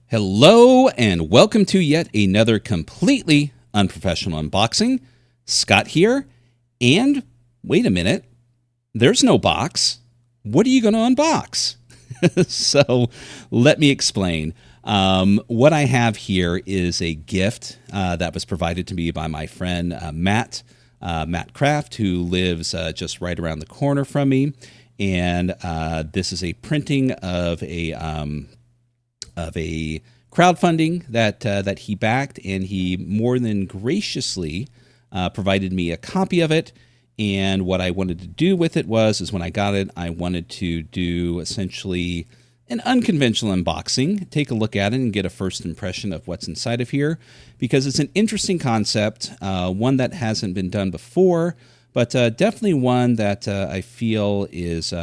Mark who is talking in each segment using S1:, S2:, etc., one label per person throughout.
S1: Hello and welcome to yet another completely unprofessional unboxing. Scott here, and wait a minute, there's no box. What are you going to unbox? So let me explain. What I have here is a gift that was provided to me by my friend Matt Kraft, who lives just right around the corner from me. And this is a printing of a crowdfunding that he backed, and he more than graciously provided me a copy of it. And what I wanted to do with it is when I got it, I wanted to do essentially an unconventional unboxing, take a look at it and get a first impression of what's inside of here, because it's an interesting concept, one that hasn't been done before, but definitely one that I feel is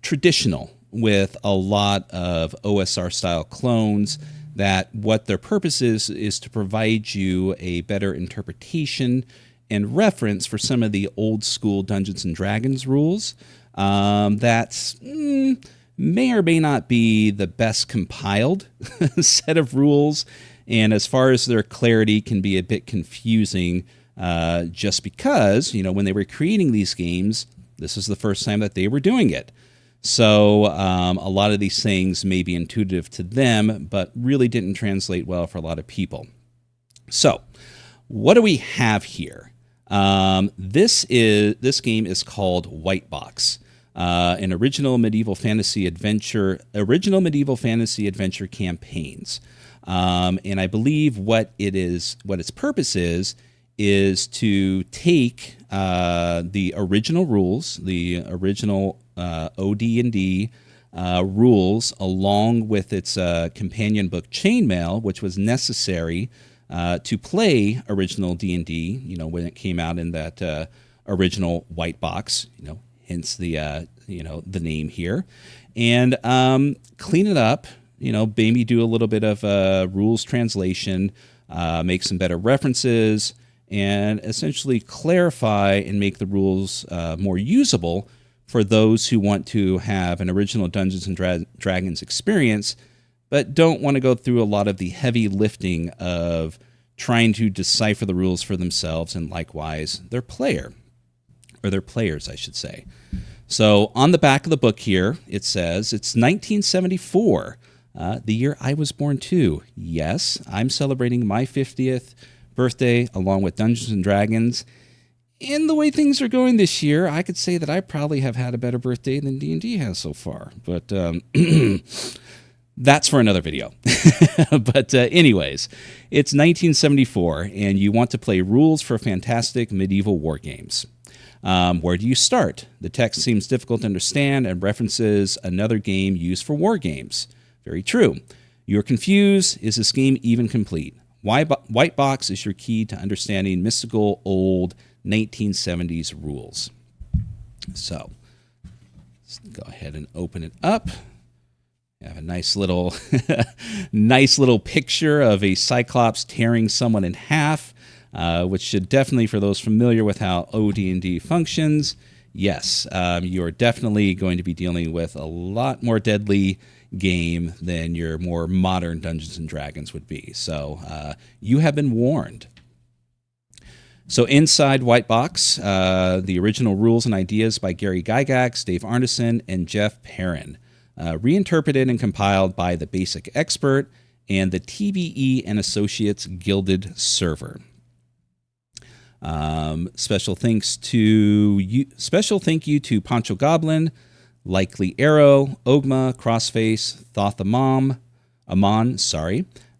S1: traditional with a lot of OSR style clones, that what their purpose is to provide you a better interpretation and reference for some of the old school Dungeons and Dragons rules that may or may not be the best compiled set of rules, and as far as their clarity can be a bit confusing, just because, when they were creating these games, this is the first time that they were doing it. So a lot of these things may be intuitive to them, but really didn't translate well for a lot of people. So what do we have here? This game is called Wight-Box, an original medieval fantasy adventure campaigns. And I believe what its purpose is to take the original rules, the original OD&D rules, along with its companion book Chainmail, which was necessary to play original D&D, when it came out in that original Wight-Box, hence the the name here, and clean it up, maybe do a little bit of rules translation, make some better references, and essentially clarify and make the rules more usable for those who want to have an original Dungeons and Dragons experience, but don't want to go through a lot of the heavy lifting of trying to decipher the rules for themselves, and likewise their players, I should say. So on the back of the book here, it says it's 1974, the year I was born too. Yes, I'm celebrating my 50th birthday along with Dungeons and Dragons. In the way things are going this year, I could say that I probably have had a better birthday than D&D has so far. But that's for another video. But anyways, it's 1974, and you want to play rules for fantastic medieval war games. Where do you start? The text seems difficult to understand and references another game used for war games. Very true. You're confused. Is this game even complete? Wight-Box is your key to understanding mystical old 1970s rules. So let's go ahead and open it up. I have a nice little picture of a Cyclops tearing someone in half, which should definitely, for those familiar with how OD&D functions, yes, you're definitely going to be dealing with a lot more deadly game than your more modern Dungeons and Dragons would be. So you have been warned. So inside Wight-Box, the original rules and ideas by Gary Gygax, Dave Arneson, and Jeff Perrin, reinterpreted and compiled by the Basic Expert and the TBE and Associates Gilded Server. Special thank you to Poncho Goblin, Likely Arrow, Ogma, Crossface, Thoth Amon,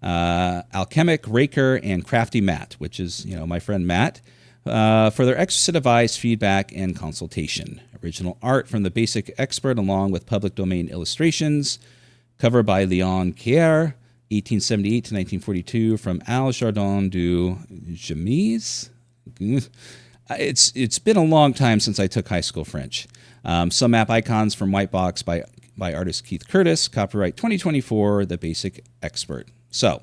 S1: Alchemic Raker, and Crafty Matt, which is, my friend Matt, for their extra set of advice, feedback, and consultation. Original art from the Basic Expert, along with public domain illustrations. Cover by Leon Kier, 1878 to 1942, from Al Jardin du Jamise. It's been a long time since I took high school French. Some map icons from Wight-Box by artist Keith Curtis. Copyright 2024, The Basic Expert. So,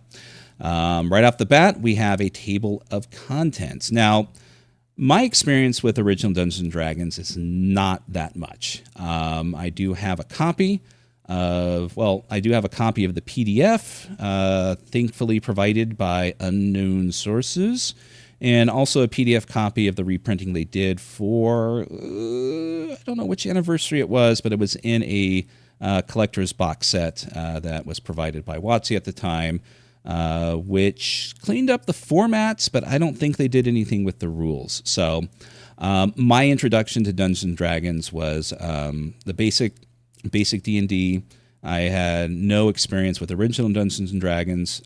S1: right off the bat, we have a table of contents. Now, my experience with original Dungeons & Dragons is not that much. I do have a copy I do have a copy of the PDF, thankfully provided by unknown sources, and also a PDF copy of the reprinting they did for, I don't know which anniversary it was, but it was in a collector's box set that was provided by WotC at the time, which cleaned up the formats, but I don't think they did anything with the rules. So my introduction to Dungeons and Dragons was the basic D&D. I had no experience with original Dungeons and Dragons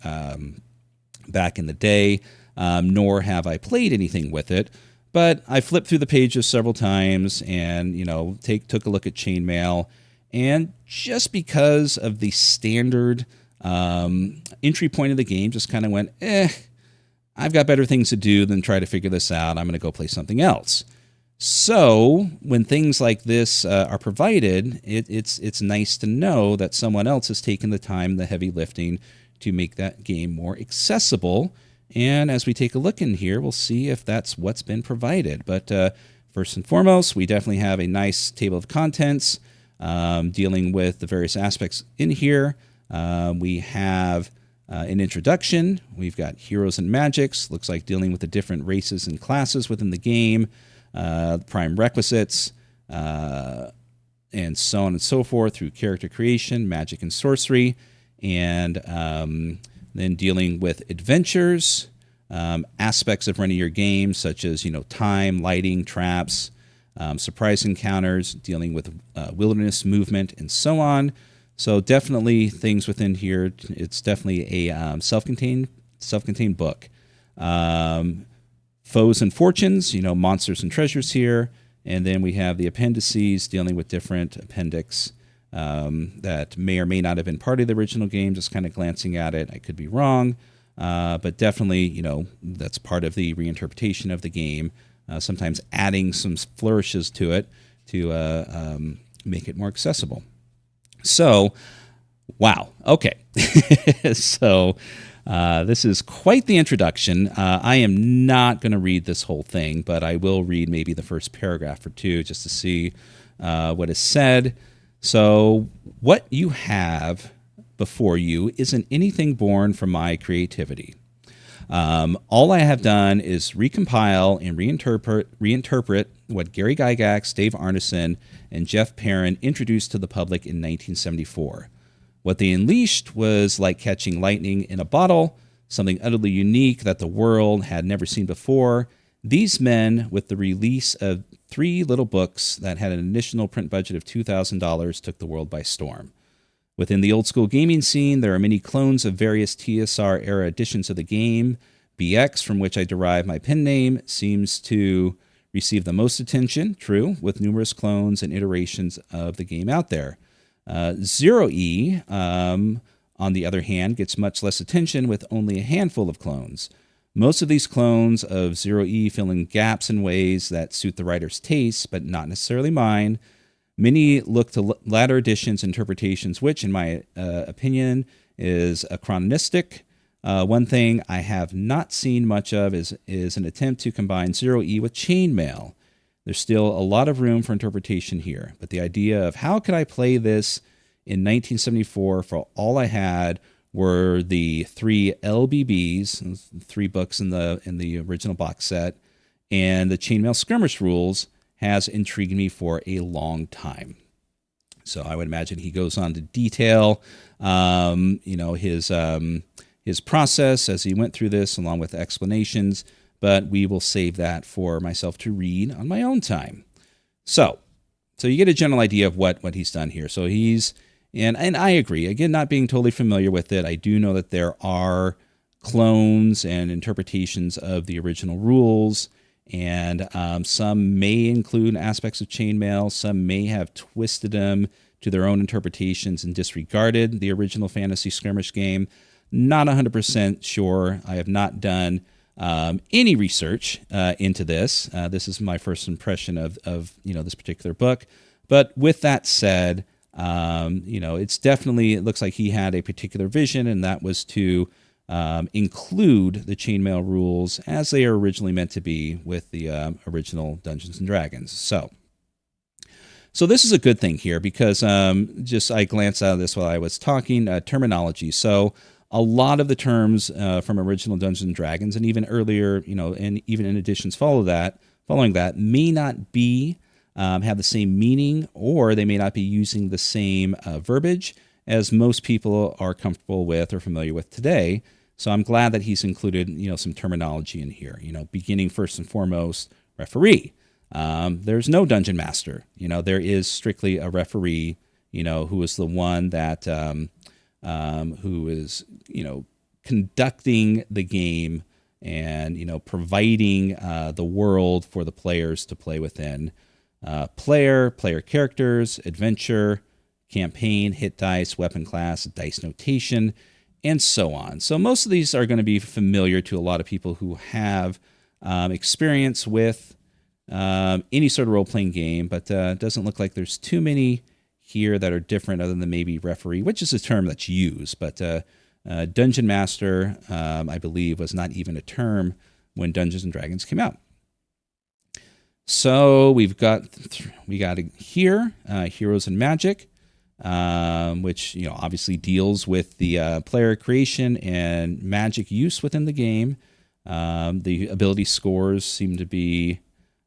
S1: back in the day, nor have I played anything with it. But I flipped through the pages several times and, took a look at Chainmail. And just because of the standard entry point of the game, just kind of went, I've got better things to do than try to figure this out. I'm going to go play something else. So when things like this are provided, it's nice to know that someone else has taken the time, the heavy lifting, to make that game more accessible. And as we take a look in here, we'll see if that's what's been provided. But first and foremost, we definitely have a nice table of contents dealing with the various aspects in here. We have an introduction. We've got heroes and magics. Looks like dealing with the different races and classes within the game. Prime requisites, and so on and so forth through character creation, magic and sorcery, and then dealing with adventures, aspects of running your game, such as time, lighting, traps, surprise encounters, dealing with wilderness movement, and so on. So definitely things within here. It's definitely a self-contained book. Foes and fortunes, monsters and treasures here. And then we have the appendices dealing with different appendix that may or may not have been part of the original game, just kind of glancing at it. I could be wrong, but definitely, that's part of the reinterpretation of the game, sometimes adding some flourishes to it to make it more accessible. So, wow. Okay. So this is quite the introduction. I am not going to read this whole thing, but I will read maybe the first paragraph or two just to see what is said. So what you have before you isn't anything born from my creativity. All I have done is recompile and reinterpret what Gary Gygax, Dave Arneson, and Jeff Perrin introduced to the public in 1974. What they unleashed was like catching lightning in a bottle, something utterly unique that the world had never seen before. These men, with the release of 3 little books that had an initial print budget of $2,000, took the world by storm. Within the old school gaming scene, there are many clones of various TSR-era editions of the game. BX, from which I derive my pen name, seems to receive the most attention, true, with numerous clones and iterations of the game out there. Zero E, on the other hand, gets much less attention with only a handful of clones. Most of these clones of Zero E fill in gaps in ways that suit the writer's taste, but not necessarily mine. Many look to latter editions' interpretations, which, in my opinion, is anachronistic. One thing I have not seen much of is an attempt to combine Zero E with Chainmail. There's still a lot of room for interpretation here, but the idea of how could I play this in 1974 for all I had were the 3 LBBs, 3 books in the original box set, and the Chainmail skirmish rules has intrigued me for a long time. So I would imagine he goes on to detail, his process as he went through this, along with explanations. But we will save that for myself to read on my own time. So you get a general idea of what he's done here. So and I agree. Again, not being totally familiar with it, I do know that there are clones and interpretations of the original rules, and some may include aspects of Chainmail. Some may have twisted them to their own interpretations and disregarded the original fantasy skirmish game. Not 100% sure. I have not done any research into this. This is my first impression of this particular book. But with that said, it looks like he had a particular vision, and that was to include the Chainmail rules as they are originally meant to be with the original Dungeons and Dragons. So So this is a good thing here because just I glanced out of this while I was talking, terminology. So a lot of the terms from original Dungeons and Dragons and even earlier, and even in editions following that may not be have the same meaning, or they may not be using the same verbiage as most people are comfortable with or familiar with today. So I'm glad that he's included, some terminology in here. Beginning first and foremost, referee. There's no dungeon master. There is strictly a referee. Who is the one that who is conducting the game and providing the world for the players to play within. Player characters, adventure, campaign, hit dice, weapon class, dice notation, and so on. So most of these are going to be familiar to a lot of people who have experience with any sort of role-playing game, but it doesn't look like there's too many here that are different other than maybe referee, which is a term that's used. But Dungeon Master, I believe, was not even a term when Dungeons & Dragons came out. So we got here, Heroes and Magic, which obviously deals with the player creation and magic use within the game. The ability scores seem to be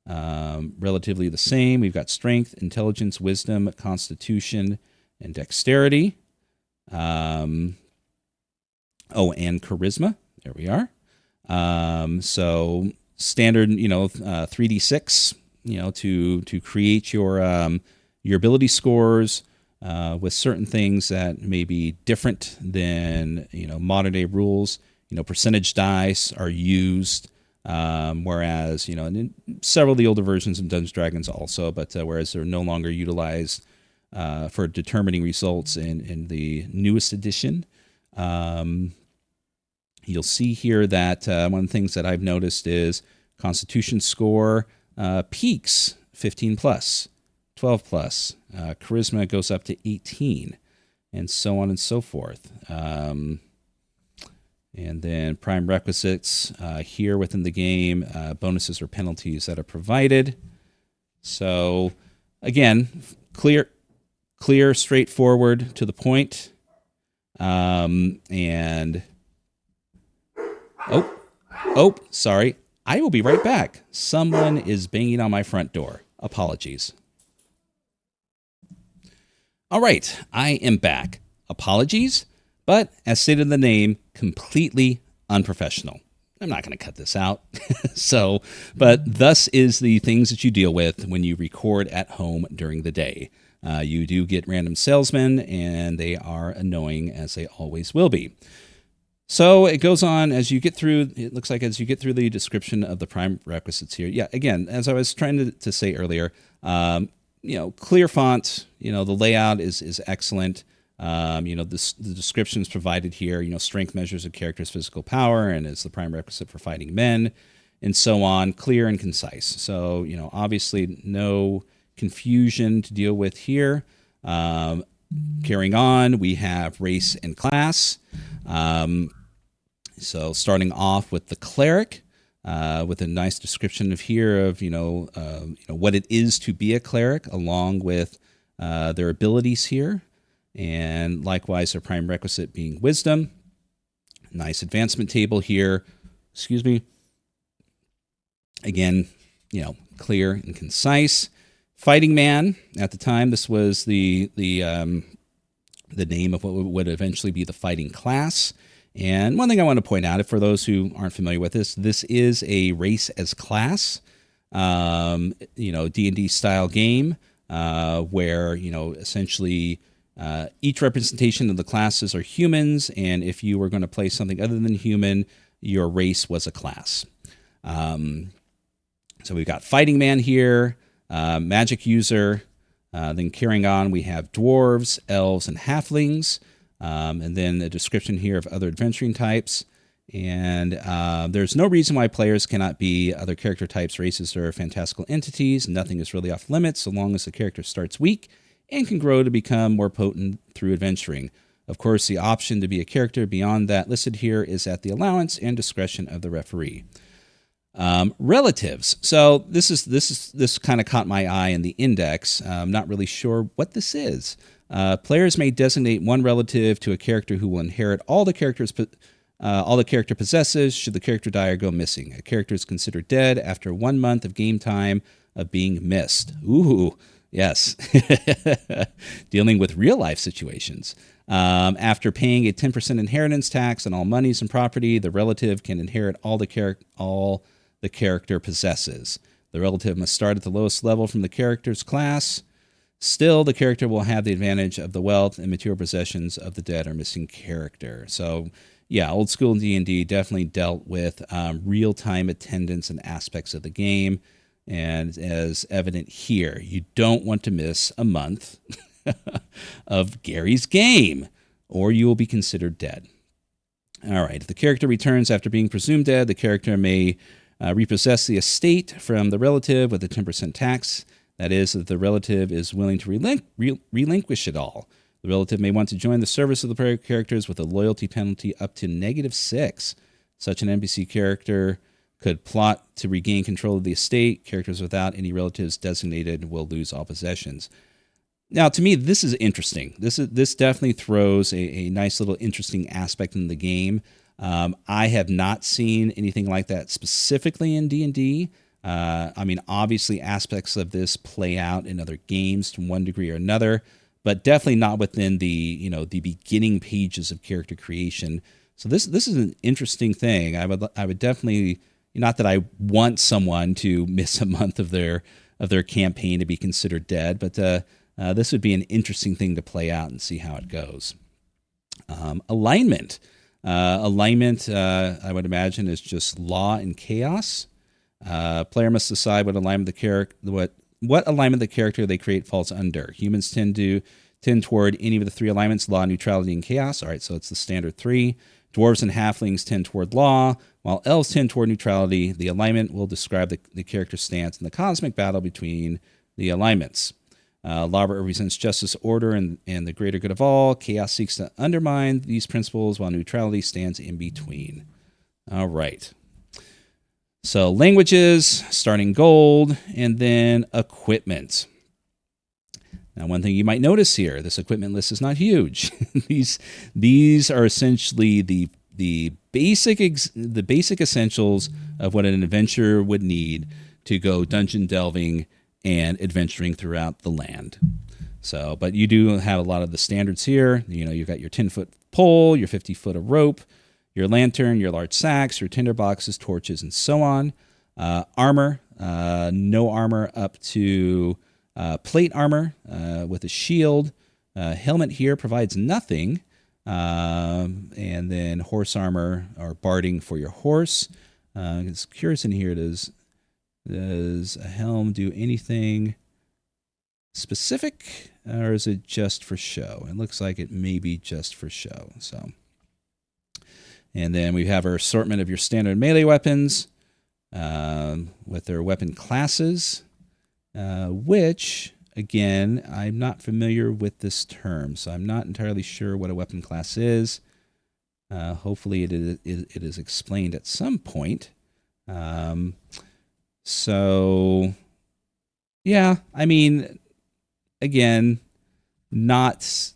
S1: relatively the same. We've got strength, intelligence, wisdom, constitution, and dexterity. And charisma. There we are. So standard, 3d6, to create your ability scores with certain things that may be different than modern day rules. Percentage dice are used, whereas in several of the older versions of Dungeons & Dragons also, but whereas they're no longer utilized for determining results in the newest edition. You'll see here that one of the things that I've noticed is Constitution score peaks 15 plus, 12 plus. Charisma goes up to 18, and so on and so forth. And then prime requisites here within the game, bonuses or penalties that are provided. So again, clear, straightforward, to the point. And sorry. I will be right back. Someone is banging on my front door. Apologies. All right, I am back. Apologies, but as stated in the name, completely unprofessional. I'm not going to cut this out. But thus is the things that you deal with when you record at home during the day. You do get random salesmen, and they are annoying, as they always will be. So it goes on as you get through, it looks like as you get through the description of the prime requisites here. Yeah, again, as I was trying to say earlier, clear font, the layout is excellent. The descriptions provided here, strength measures a character's physical power and is the prime requisite for fighting men, and so on, clear and concise. So, obviously no confusion to deal with here. Carrying on, we have race and class. So starting off with the cleric, with a nice description of what it is to be a cleric, along with their abilities here, and likewise their prime requisite being wisdom. Nice advancement table here. Excuse me. Again, clear and concise. Fighting man. At the time, this was the name of what would eventually be the fighting class. And one thing I want to point out, for those who aren't familiar with this is a race as class, D&D style game, where, essentially each representation of the classes are humans. And if you were going to play something other than human, your race was a class. So we've got fighting man here, magic user. Then carrying on, we have dwarves, elves, and halflings. And then a description here of other adventuring types. And there's no reason why players cannot be other character types, races, or fantastical entities. Nothing is really off limits so long as the character starts weak and can grow to become more potent through adventuring. Of course, the option to be a character beyond that listed here is at the allowance and discretion of the referee. Relatives. So this kind of caught my eye in the index. I'm not really sure what this is. Players may designate one relative to a character who will inherit all the character possesses should the character die or go missing. A character is considered dead after 1 month of game time of being missed. Ooh, yes. Dealing with real life situations. After paying a 10% inheritance tax on all monies and property, the relative can inherit all the character possesses. The relative must start at the lowest level from the character's class. Still, the character will have the advantage of the wealth and material possessions of the dead or missing character. So, yeah, old school D&D definitely dealt with real-time attendance and aspects of the game. And as evident here, you don't want to miss a month of Gary's game, or you will be considered dead. All right, if the character returns after being presumed dead, the character may repossess the estate from the relative with a 10% tax. That is, if the relative is willing to relinquish it all. The relative may want to join the service of the player characters with a loyalty penalty up to -6. Such an NPC character could plot to regain control of the estate. Characters without any relatives designated will lose all possessions. Now, to me, this is interesting. This definitely throws a nice little interesting aspect in the game. I have not seen anything like that specifically in D&D. I mean, obviously, aspects of this play out in other games to one degree or another, but definitely not within the beginning pages of character creation. So this is an interesting thing. I would definitely, not that I want someone to miss a month of their campaign to be considered dead, but this would be an interesting thing to play out and see how it goes. Alignment. Alignment, I would imagine, is just law and chaos. Player must decide what alignment the character they create falls under. Humans tend toward any of the 3 alignments: law, neutrality, and chaos. All right, so it's the standard 3. Dwarves and halflings tend toward law, while elves tend toward neutrality. The alignment will describe the character's stance in the cosmic battle between the alignments. Law represents justice, order, and the greater good of all. Chaos seeks to undermine these principles, while neutrality stands in between. All right. So languages, starting gold, and then equipment. Now, one thing you might notice here, this equipment list is not huge. These are essentially the basic essentials of what an adventurer would need to go dungeon delving and adventuring throughout the land. So, but you do have a lot of the standards here. You've got your 10-foot pole, your 50-foot of rope, your lantern, your large sacks, your tinder boxes, torches, and so on. Armor, no armor up to plate armor with a shield. Helmet here provides nothing. And then horse armor or barding for your horse. It's curious in here, does a helm do anything specific, or is it just for show? It looks like it may be just for show. So, and then we have our assortment of your standard melee weapons with their weapon classes, which, again, I'm not familiar with this term, so I'm not entirely sure what a weapon class is. Hopefully it is explained at some point. So, yeah, I mean, again, not,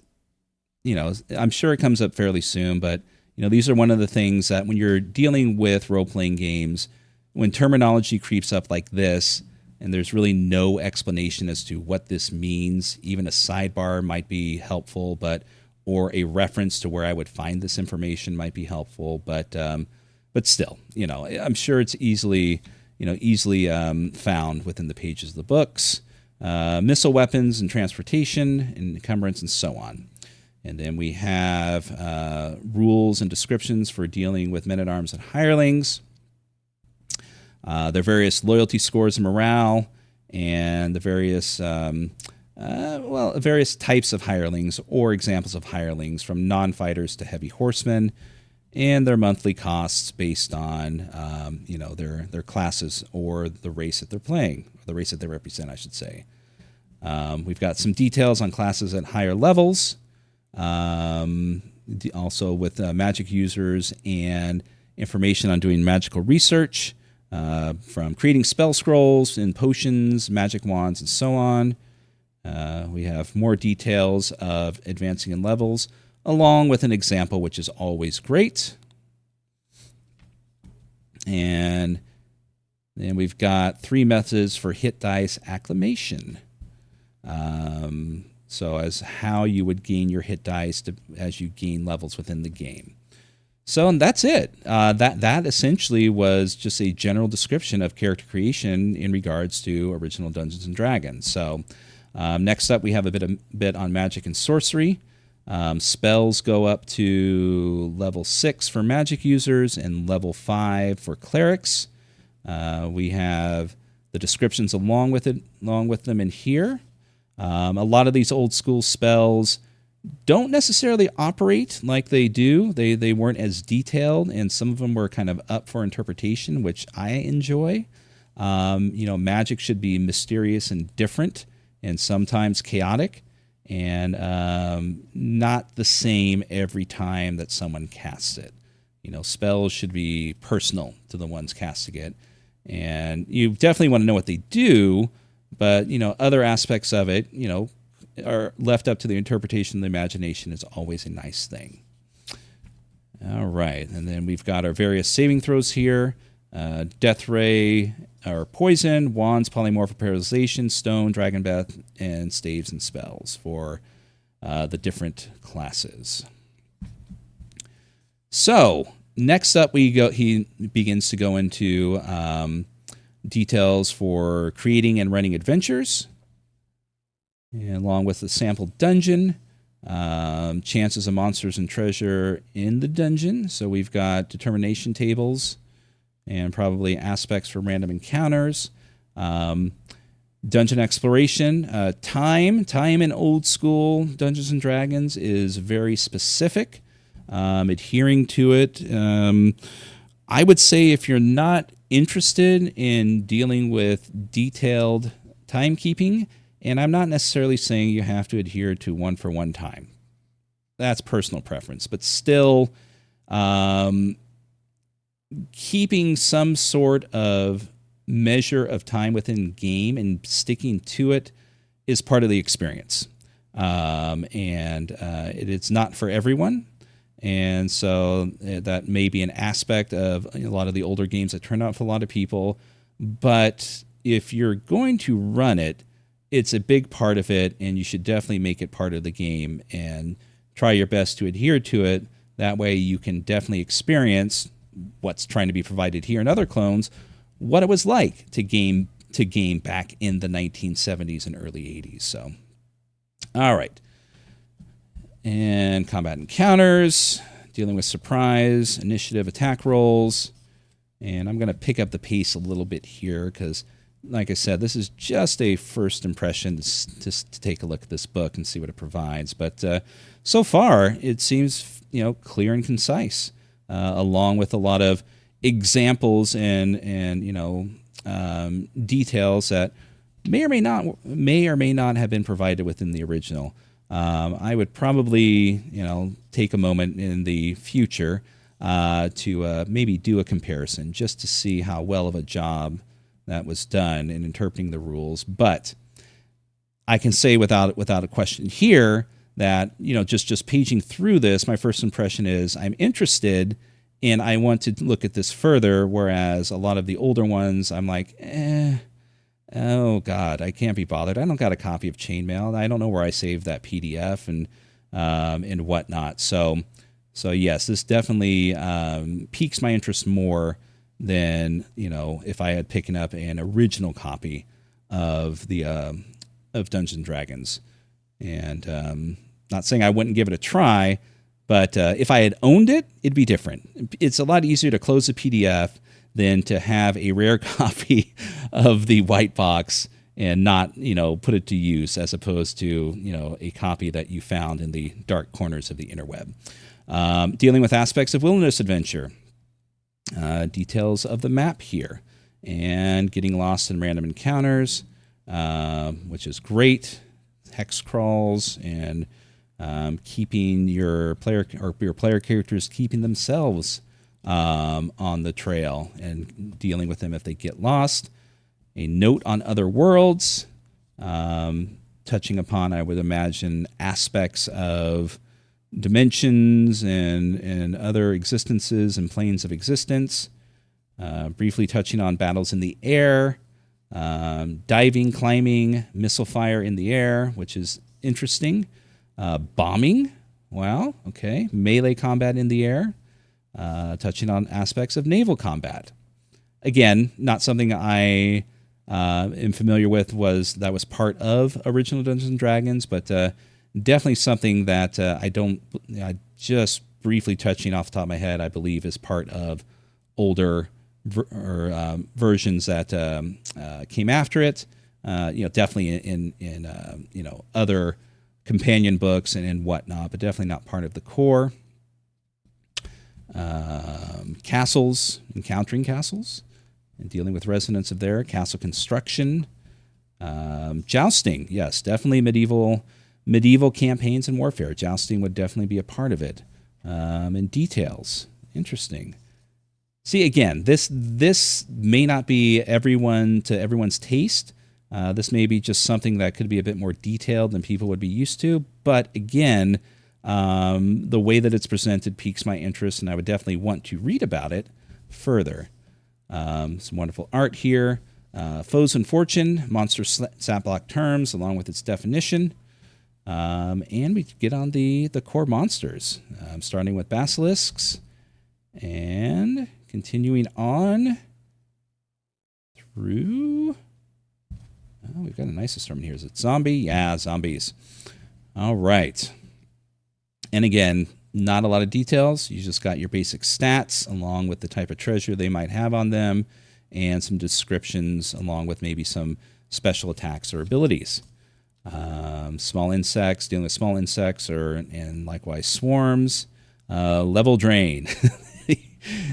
S1: I'm sure it comes up fairly soon, but, these are one of the things that when you're dealing with role-playing games, when terminology creeps up like this, and there's really no explanation as to what this means, even a sidebar might be helpful, or a reference to where I would find this information might be helpful, but still, I'm sure it's easily found within the pages of the books. Missile weapons and transportation, encumbrance, and so on. And then we have rules and descriptions for dealing with men-at-arms and hirelings. Their various loyalty scores and morale, and the various types of hirelings or examples of hirelings, from non-fighters to heavy horsemen, and their monthly costs based on their classes or the race that they're playing, or the race that they represent, I should say. We've got some details on classes at higher levels, also with magic users and information on doing magical research. from creating spell scrolls and potions, magic wands, and so on. We have more details of advancing in levels, along with an example, which is always great. And then we've got 3 methods for hit dice acclimation. So as how you would gain your hit dice as you gain levels within the game. So and that's it. That essentially was just a general description of character creation in regards to original Dungeons and Dragons. So next up, we have a bit on magic and sorcery. Spells go up to level 6 for magic users and level 5 for clerics. We have the descriptions along with them in here. A lot of these old school spells don't necessarily operate like they do. They weren't as detailed, and some of them were kind of up for interpretation, which I enjoy. Magic should be mysterious and different, and sometimes chaotic, and not the same every time that someone casts it. Spells should be personal to the ones casting it, and you definitely want to know what they do. But, other aspects of it, are left up to the interpretation of the imagination is always a nice thing. All right. And then we've got our various saving throws here. Death Ray or Poison, Wands, Polymorphic Paralyzation, Stone, Dragon Breath, and Staves and Spells for the different classes. So, next up he begins to go into details for creating and running adventures, and along with the sample dungeon, chances of monsters and treasure in the dungeon. So we've got determination tables and probably aspects for random encounters. Dungeon exploration, time in old school Dungeons and Dragons is very specific. Adhering to it, I would say if you're not interested in dealing with detailed timekeeping, and I'm not necessarily saying you have to adhere to 1-for-1 time. That's personal preference, but still keeping some sort of measure of time within game and sticking to it is part of the experience. It's not for everyone. And so that may be an aspect of a lot of the older games that turn out for a lot of people. But if you're going to run it, it's a big part of it, and you should definitely make it part of the game and try your best to adhere to it. That way you can definitely experience what's trying to be provided here in other clones, what it was like to game back in the 1970s and early 80s. So, all right. And combat encounters, dealing with surprise, initiative, attack rolls. And I'm going to pick up the pace a little bit here because, like I said, this is just a first impression just to take a look at this book and see what it provides. But so far, it seems clear and concise, along with a lot of examples and details that may or may not have been provided within the original. I would probably, take a moment in the future to maybe do a comparison just to see how well of a job that was done in interpreting the rules. But I can say without a question here that, just paging through this, my first impression is I'm interested and I want to look at this further, whereas a lot of the older ones, I'm like, oh God, I can't be bothered. I don't got a copy of Chainmail. I don't know where I saved that PDF and whatnot. So yes, this definitely piques my interest more than if I had picked up an original copy of the of Dungeons and Dragons. And not saying I wouldn't give it a try, but if I had owned it, it'd be different. It's a lot easier to close a PDF than to have a rare copy of the Wight-Box and not, put it to use, as opposed to, a copy that you found in the dark corners of the interweb. Dealing with aspects of wilderness adventure, details of the map here, and getting lost in random encounters, which is great. Hex crawls and keeping your player characters keeping themselves on the trail and dealing with them if they get lost. A note on other worlds, touching upon, I would imagine, aspects of dimensions and other existences and planes of existence. Briefly touching on battles in the air, diving, climbing, missile fire in the air, which is interesting. Bombing, wow, okay. Melee combat in the air, touching on aspects of naval combat. Again, not something I am familiar with. That was part of original Dungeons and Dragons, but definitely something that I just briefly touching off the top of my head, I believe is part of older versions that came after it. Definitely in other companion books and whatnot, but definitely not part of the core. Castles, encountering castles and dealing with resonance of their castle construction. Jousting, yes, definitely medieval campaigns and warfare. Jousting would definitely be a part of it. And details, interesting. See, again, this may not be everyone's taste. This may be just something that could be a bit more detailed than people would be used to. But again, the way that it's presented piques my interest, and I would definitely want to read about it further. Some wonderful art here. Foes and fortune, monster stat block terms, along with its definition. And we get on the core monsters, starting with basilisks and continuing on through. Oh, we've got a nice term here. Is it zombie? Yeah, zombies. All right. And again, not a lot of details. You just got your basic stats along with the type of treasure they might have on them and some descriptions along with maybe some special attacks or abilities. Small insects, dealing with small insects and likewise swarms. Level drain.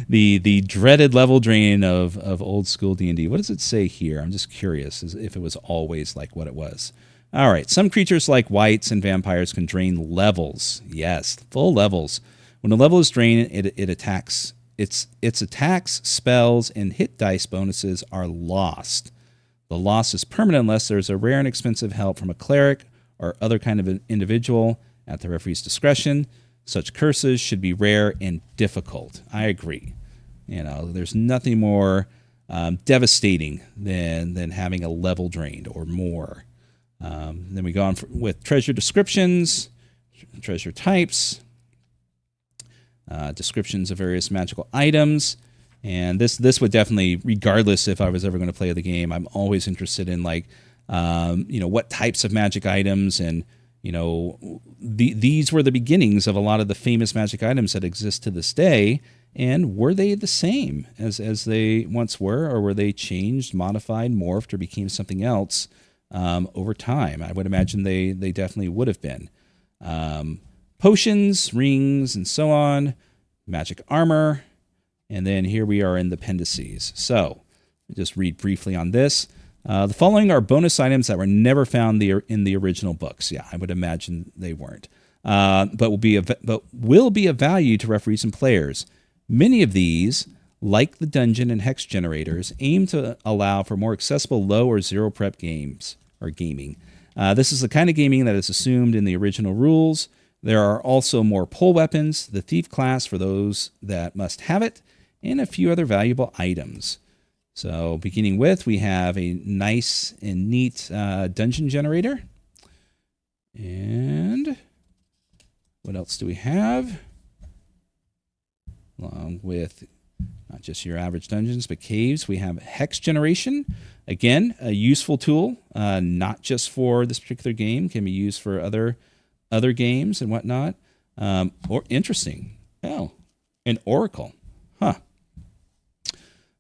S1: the dreaded level drain of old school D&D. What does it say here? I'm just curious if it was always like what it was. All right. Some creatures like wights and vampires can drain levels. Yes, full levels. When a level is drained, it attacks. Its attacks, spells, and hit dice bonuses are lost. The loss is permanent unless there's a rare and expensive help from a cleric or other kind of an individual at the referee's discretion. Such curses should be rare and difficult. I agree. There's nothing more devastating than having a level drained or more. Then we go on with treasure descriptions, treasure types, descriptions of various magical items. And this would definitely, regardless if I was ever going to play the game, I'm always interested in what types of magic items and, these were the beginnings of a lot of the famous magic items that exist to this day. And were they the same as they once were, or were they changed, modified, morphed, or became something else over time? I would imagine they definitely would have been. Potions, rings, and so on, magic armor. And then here we are in the appendices. So just read briefly on this. The following are bonus items that were never found in the original books. Yeah, I would imagine they weren't. But will be of value to referees and players. Many of these, like the dungeon and hex generators, aim to allow for more accessible low or zero prep games or gaming. This is the kind of gaming that is assumed in the original rules. There are also more pull weapons, the thief class for those that must have it, and a few other valuable items. So beginning with, we have a nice and neat dungeon generator. And what else do we have? Along with not just your average dungeons, but caves, we have hex generation. Again, a useful tool, not just for this particular game, can be used for other games and whatnot. Or interesting. Oh, an oracle. Huh.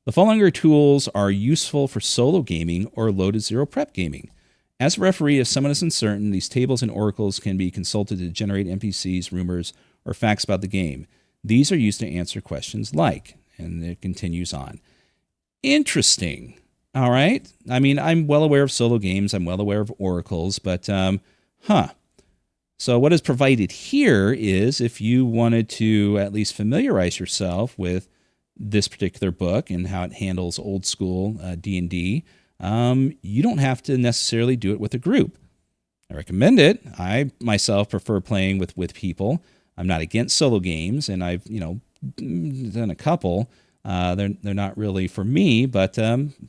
S1: The following tools are useful for solo gaming or low to zero prep gaming. As a referee, if someone is uncertain, these tables and oracles can be consulted to generate NPCs, rumors, or facts about the game. These are used to answer questions like, and it continues on. Interesting. All right. I mean, I'm well aware of solo games. I'm well aware of oracles, but, So what is provided here is if you wanted to at least familiarize yourself with this particular book and how it handles old school D&D, you don't have to necessarily do it with a group. I recommend it. I myself prefer playing with people. I'm not against solo games, and I've done a couple. They're not really for me, but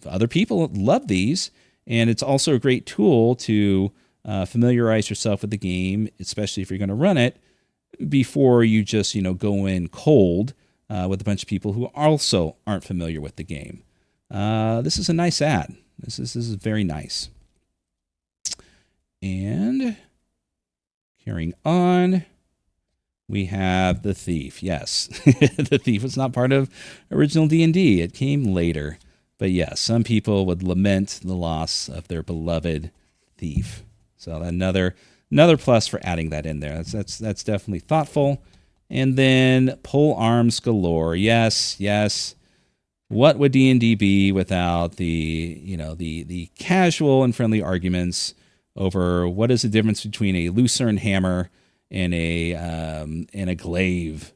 S1: other people love these, and it's also a great tool to familiarize yourself with the game, especially if you're going to run it, before you just go in cold with a bunch of people who also aren't familiar with the game. This is a nice ad. This is very nice. And carrying on, we have The Thief. Yes, The Thief was not part of original D&D. It came later. But yes, some people would lament the loss of their beloved Thief. So another plus for adding that in there. That's definitely thoughtful. And then pole arms galore. Yes. What would D&D be without the casual and friendly arguments over what is the difference between a lucerne hammer and a glaive,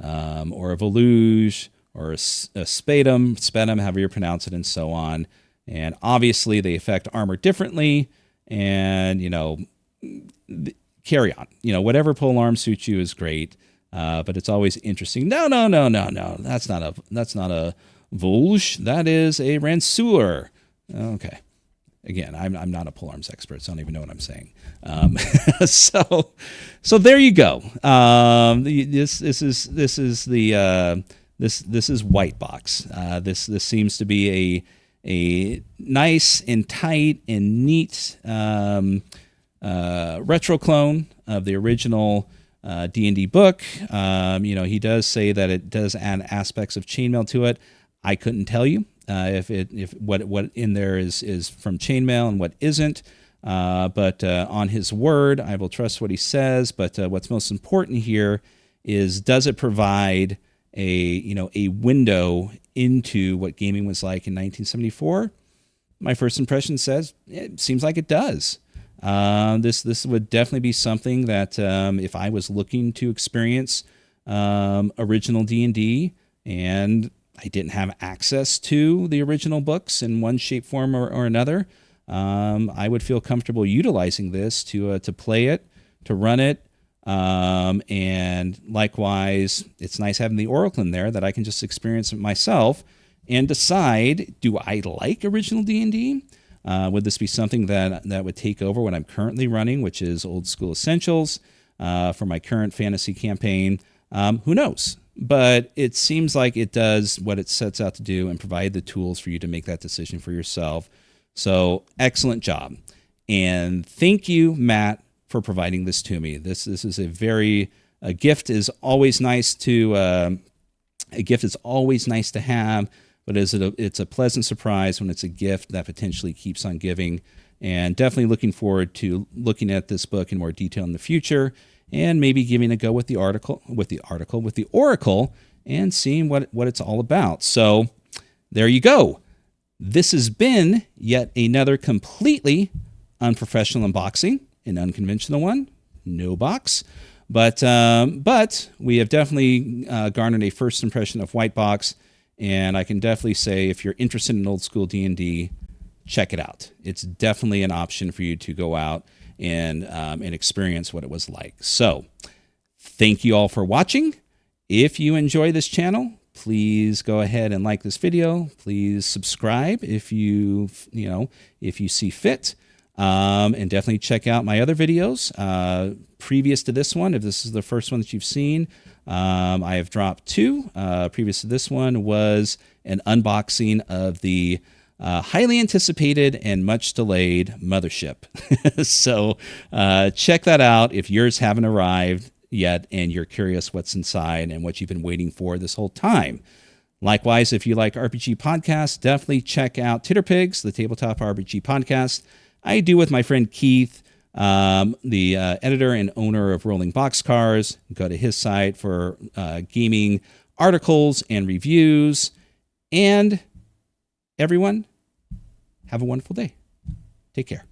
S1: or a veluge, or a spadum, however you pronounce it, and so on. And obviously they affect armor differently, and carry on. Whatever polearm suits you is great, but it's always interesting. No. That's not a Volge. That is a Ranseur. Okay. Again, I'm not a polearms expert, so I don't even know what I'm saying. So there you go. This is Wight-Box. This seems to be a nice and tight and neat retro clone of the original D&D book. He does say that it does add aspects of Chainmail to it. I couldn't tell you if what in there is from Chainmail and what isn't. But on his word, I will trust what he says. But what's most important here is, does it provide a window into what gaming was like in 1974? My first impression says it seems like it does. This would definitely be something that if I was looking to experience original D&D and I didn't have access to the original books in one shape, form, or another, I would feel comfortable utilizing this to play it, to run it, and likewise, it's nice having the Oracle in there that I can just experience it myself and decide, do I like original D&D? Would this be something that would take over what I'm currently running, which is Old School Essentials, for my current fantasy campaign? Who knows? But it seems like it does what it sets out to do and provide the tools for you to make that decision for yourself. So excellent job. And thank you, Matt, for providing this to me. This is a gift is always nice to have, but it's a pleasant surprise when it's a gift that potentially keeps on giving. And definitely looking forward to looking at this book in more detail in the future, and maybe giving a go with the Oracle, and seeing what it's all about. So there you go. This has been yet another completely unprofessional unboxing, an unconventional one, no box. But we have definitely garnered a first impression of Wight-Box, and I can definitely say if you're interested in old school D&D, check it out. It's definitely an option for you to go out and experience what it was like. So thank you all for watching. If you enjoy this channel, please go ahead and like this video. Please subscribe if you see fit. And definitely check out my other videos previous to this one. If this is the first one that you've seen, I have dropped two. Previous to this one was an unboxing of the highly anticipated and much delayed Mothership. So check that out if yours haven't arrived yet and you're curious what's inside and what you've been waiting for this whole time. Likewise, if you like RPG podcasts, definitely check out Titterpigs, the tabletop RPG podcast I do with my friend Keith, the editor and owner of Rolling Boxcars. Go to his site for gaming articles and reviews. And everyone, have a wonderful day. Take care.